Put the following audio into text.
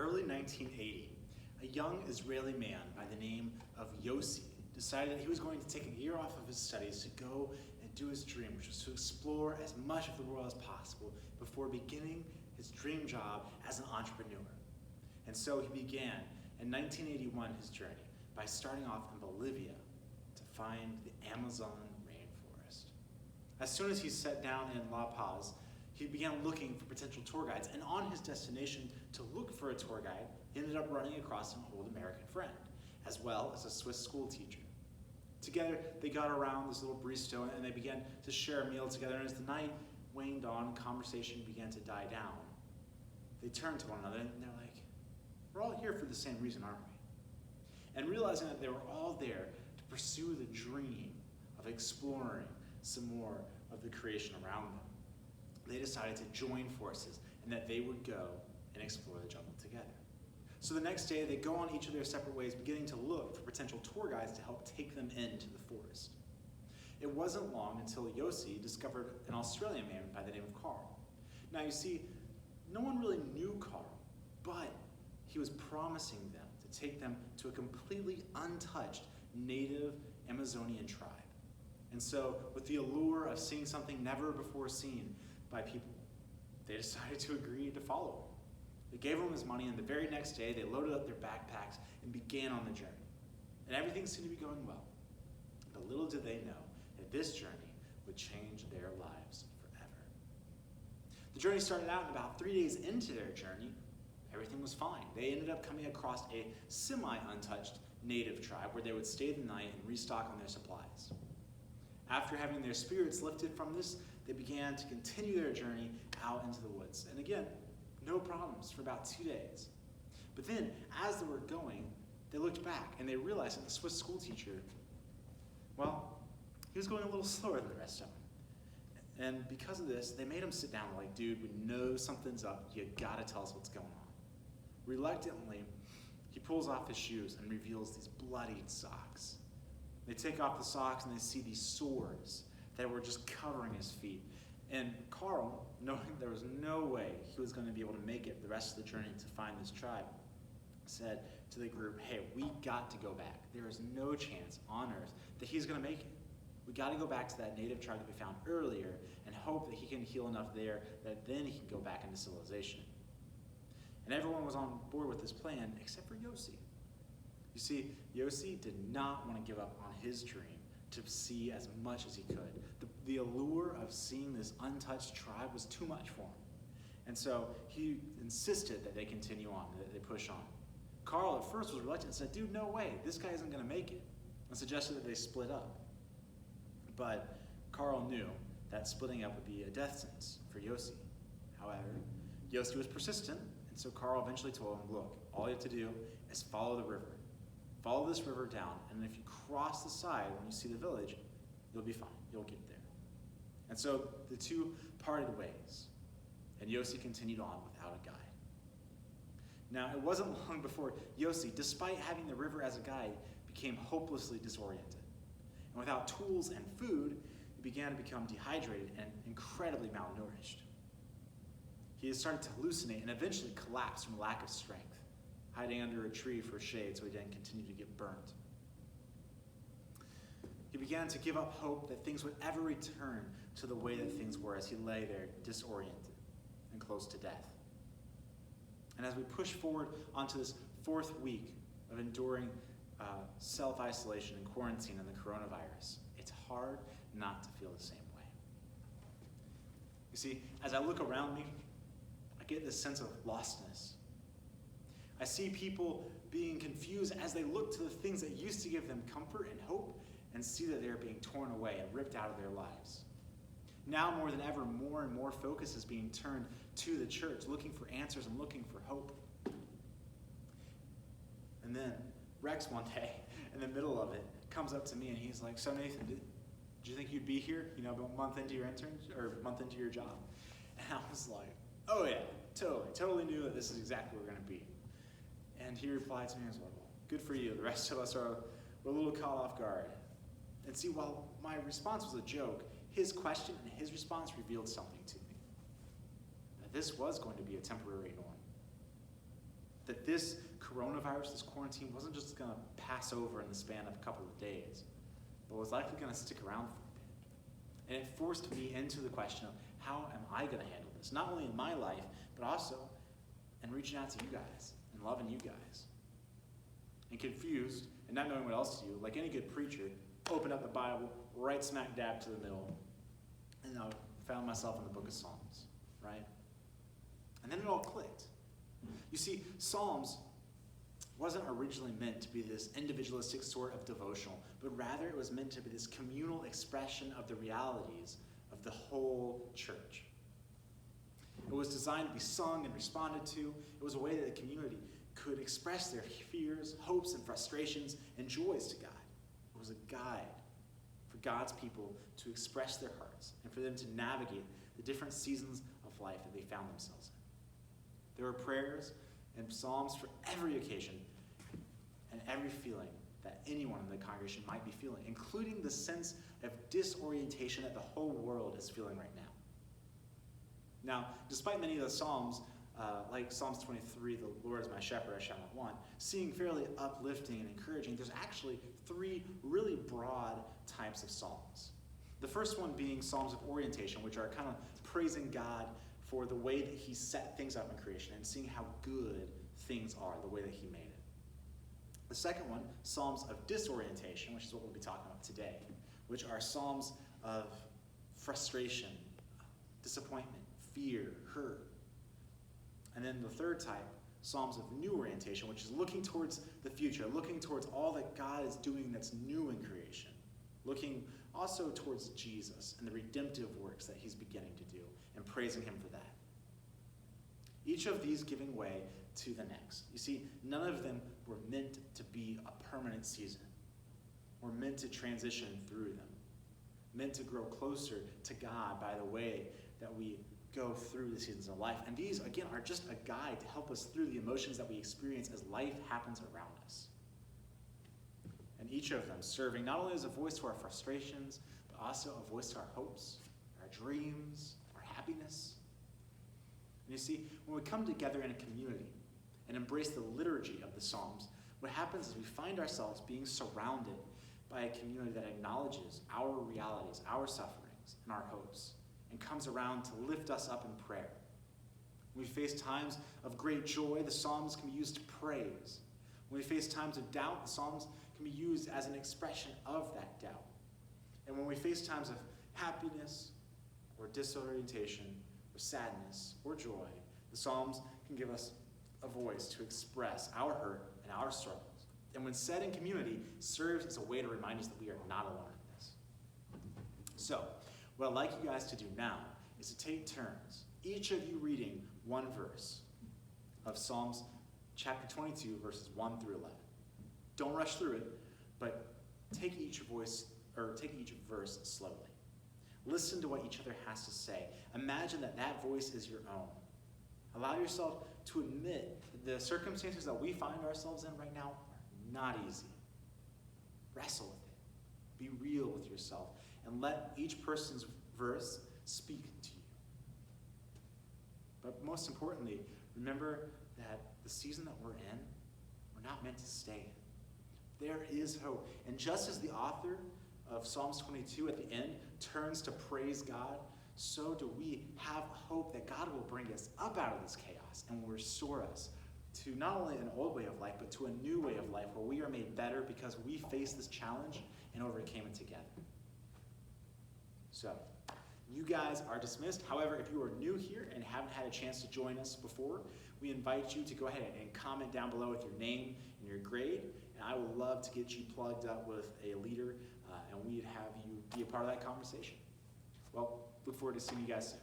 early 1980, a young Israeli man by the name of Yossi decided that he was going to take a year off of his studies to go and do his dream, which was to explore as much of the world as possible before beginning his dream job as an entrepreneur. And so he began in 1981 his journey by starting off in Bolivia to find the Amazon rainforest. As soon as he sat down in La Paz, he began looking for potential tour guides, and on his destination to look for a tour guide, he ended up running across an old American friend, as well as a Swiss school teacher. Together, they got around this little bistro and they began to share a meal together, and as the night waned on and conversation began to die down, they turned to one another and they're like, we're all here for the same reason, aren't we? And realizing that they were all there to pursue the dream of exploring some more of the creation around them, they decided to join forces and that they would go and explore the jungle together. So the next day, they go on each of their separate ways, beginning to look for potential tour guides to help take them into the forest. It wasn't long until Yossi discovered an Australian man by the name of Carl. Now you see, no one really knew Carl, but he was promising them to take them to a completely untouched native Amazonian tribe. And so, with the allure of seeing something never before seen by people, they decided to agree to follow him. They gave him his money, and the very next day, they loaded up their backpacks and began on the journey. And everything seemed to be going well. But little did they know that this journey would change their lives forever. The journey started out, and about 3 days into their journey, everything was fine. They ended up coming across a semi-untouched native tribe where they would stay the night and restock on their supplies. After having their spirits lifted from this, they began to continue their journey out into the woods. And again, no problems for about 2 days. But then, as they were going, they looked back and they realized that the Swiss school teacher, well, he was going a little slower than the rest of them. And because of this, they made him sit down like, dude, we know something's up. You gotta tell us what's going on. Reluctantly, he pulls off his shoes and reveals these bloodied socks. They take off the socks and they see these sores that were just covering his feet. And Carl, knowing there was no way he was going to be able to make it the rest of the journey to find this tribe, said to the group, hey, we got to go back. There is no chance on earth that he's going to make it. We got to go back to that native tribe that we found earlier and hope that he can heal enough there that then he can go back into civilization. And everyone was on board with this plan except for Yossi. You see, Yossi did not want to give up on his dream to see as much as he could. The allure of seeing this untouched tribe was too much for him. And so he insisted that they continue on, that they push on. Carl at first was reluctant and said, dude, no way, this guy isn't going to make it, and suggested that they split up. But Carl knew that splitting up would be a death sentence for Yossi. However, Yossi was persistent, and so Carl eventually told him, look, all you have to do is follow the river. Follow this river down, and if you cross the side when you see the village, you'll be fine. You'll get there. And so the two parted ways, and Yossi continued on without a guide. Now, it wasn't long before Yossi, despite having the river as a guide, became hopelessly disoriented. And without tools and food, he began to become dehydrated and incredibly malnourished. He had started to hallucinate and eventually collapsed from lack of strength, hiding under a tree for shade so he didn't continue to get burnt. He began to give up hope that things would ever return to the way that things were as he lay there disoriented and close to death. And as we push forward onto this 4th week of enduring self-isolation and quarantine and the coronavirus, it's hard not to feel the same way. You see, as I look around me, I get this sense of lostness. I see people being confused as they look to the things that used to give them comfort and hope and see that they're being torn away and ripped out of their lives. Now more than ever, more and more focus is being turned to the church, looking for answers and looking for hope. And then Rex one day, in the middle of it, comes up to me and he's like, so Nathan, did you think you'd be here, a month into your month into your job? And I was like, oh yeah, totally knew that this is exactly where we're going to be. And he replied to me as well, good for you. The rest of us we're a little caught off guard. And see, while my response was a joke, his question and his response revealed something to me. That this was going to be a temporary norm. that this coronavirus, this quarantine, wasn't just going to pass over in the span of a couple of days, but was likely going to stick around for a bit. And it forced me into the question of how am I going to handle this, not only in my life, but also in reaching out to you guys and loving you guys. And confused and not knowing what else to do, like any good preacher, opened up the Bible, right smack dab to the middle, and I found myself in the book of Psalms, right? And then it all clicked. You see, Psalms wasn't originally meant to be this individualistic sort of devotional, but rather it was meant to be this communal expression of the realities of the whole church. It was designed to be sung and responded to. It was a way that the community could express their fears, hopes, and frustrations and joys to God. It was a guide for God's people to express their hearts and for them to navigate the different seasons of life that they found themselves in. There were prayers and psalms for every occasion and every feeling that anyone in the congregation might be feeling, including the sense of disorientation that the whole world is feeling right now. Now, despite many of the psalms, like Psalms 23, the Lord is my shepherd, I shall not want, seem fairly uplifting and encouraging, there's actually three really broad types of psalms. The first one being psalms of orientation, which are kind of praising God for the way that he set things up in creation and seeing how good things are, the way that he made it. The second one, psalms of disorientation, which is what we'll be talking about today, which are psalms of frustration, disappointment, fear, hurt. And then the third type, psalms of new orientation, which is looking towards the future, looking towards all that God is doing that's new in creation, looking also towards Jesus and the redemptive works that he's beginning to do, and praising him for that. Each of these giving way to the next. You see, none of them were meant to be a permanent season. We're meant to transition through them, meant to grow closer to God by the way that we go through the seasons of life. And these, again, are just a guide to help us through the emotions that we experience as life happens around us. And each of them serving not only as a voice to our frustrations, but also a voice to our hopes, our dreams, our happiness. And you see, when we come together in a community and embrace the liturgy of the Psalms, what happens is we find ourselves being surrounded by a community that acknowledges our realities, our sufferings, and our hopes, and comes around to lift us up in prayer. When we face times of great joy, the Psalms can be used to praise. When we face times of doubt, the Psalms can be used as an expression of that doubt. And when we face times of happiness or disorientation or sadness or joy, the Psalms can give us a voice to express our hurt and our struggles. And when said in community, serves as a way to remind us that we are not alone in this. So, what I'd like you guys to do now is to take turns, each of you reading one verse of Psalms chapter 22, verses 1 through 11. Don't rush through it, but take each verse slowly. Listen to what each other has to say. Imagine that that voice is your own. Allow yourself to admit that the circumstances that we find ourselves in right now are not easy. Wrestle with it. Be real with yourself. And let each person's verse speak to you. But most importantly, remember that the season that we're in, we're not meant to stay in. There is hope. And just as the author of Psalms 22 at the end turns to praise God, so do we have hope that God will bring us up out of this chaos and will restore us to not only an old way of life, but to a new way of life where we are made better because we faced this challenge and overcame it together. So, you guys are dismissed. However, if you are new here and haven't had a chance to join us before, we invite you to go ahead and comment down below with your name and your grade, and I would love to get you plugged up with a leader, and we'd have you be a part of that conversation. Well, look forward to seeing you guys soon.